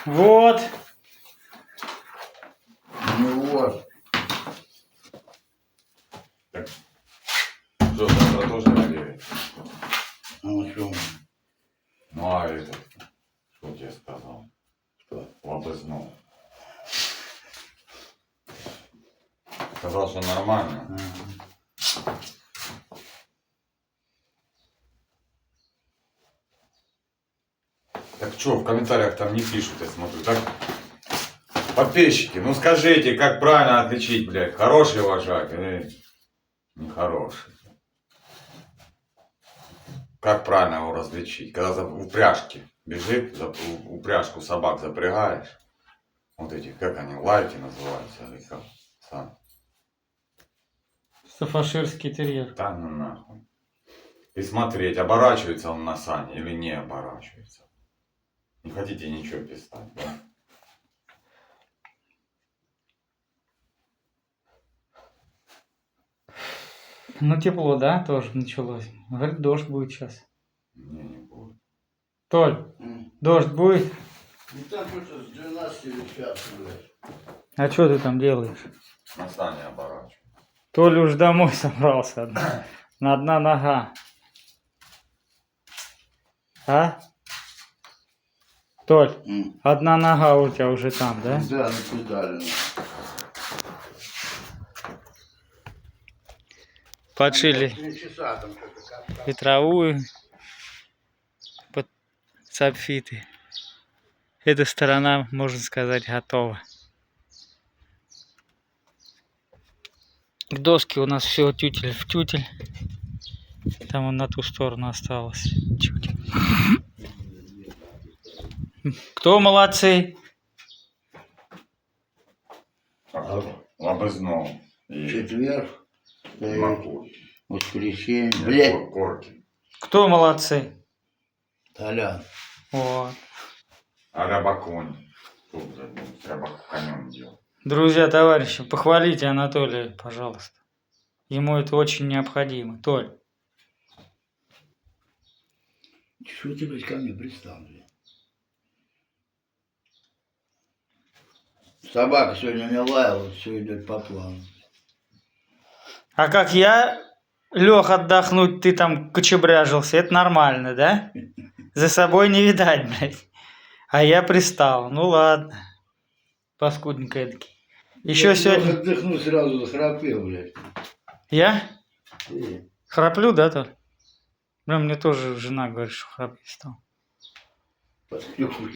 Вот. Ну вот. Так. Что, завтра тоже на 9? Ну что? Ну а этот, что тебе сказал? Что? Лобызнул. Сказал, что нормально. Так что, в комментариях там не пишут, я смотрю, так? Подписчики, ну скажите, как правильно отличить, блядь, хороший вожак или нехороший? Как правильно его различить? Когда за упряжки бежит, за упряжку собак запрягаешь, вот эти, как они, лайки называются, или как? Сам. Стаффордширский терьер. Да ну нахуй. И смотреть, оборачивается он на сани или не оборачивается. Не хотите ничего писать, да? Ну тепло, да, тоже началось. Говорит, дождь будет сейчас. Не будет. Толь, дождь будет? Ну там что-то с 12 или с 5, блядь. А что ты там делаешь? На сани оборачивается. Толя уж домой собрался. На одна нога. А? Толь, одна нога у тебя уже там, да? Да, на педали. Подшили 3 часа там что-то как-то. ветровую под сапфиты. Эта сторона, можно сказать, готова. Доски у нас все тютель в тютель. Там он на ту сторону осталось. Чуть. Кто молодцы? Лобызнул. И Четверг, Макур. воскресенье. Блядь. Корки. Кто молодцы? Толян. Вот. А рябаконь. Что за рябак конем делал? Друзья, товарищи, похвалите Анатолия, пожалуйста. Ему это очень необходимо. Толь. Что ты, блядь, ко мне пристал, блядь? Собака сегодня не лаяла, все идет по плану. А как я лег отдохнуть, ты там кочебряжился, это нормально, да? За собой не видать, блядь. А я пристал. Ну ладно. Паскудник эдакий. Еще Я сегодня... отдохну, сразу захрапел, блядь. Я? Ты. Храплю, да, Толь? Блин, мне тоже жена говорит, что храпеть стал. Подклюкуй.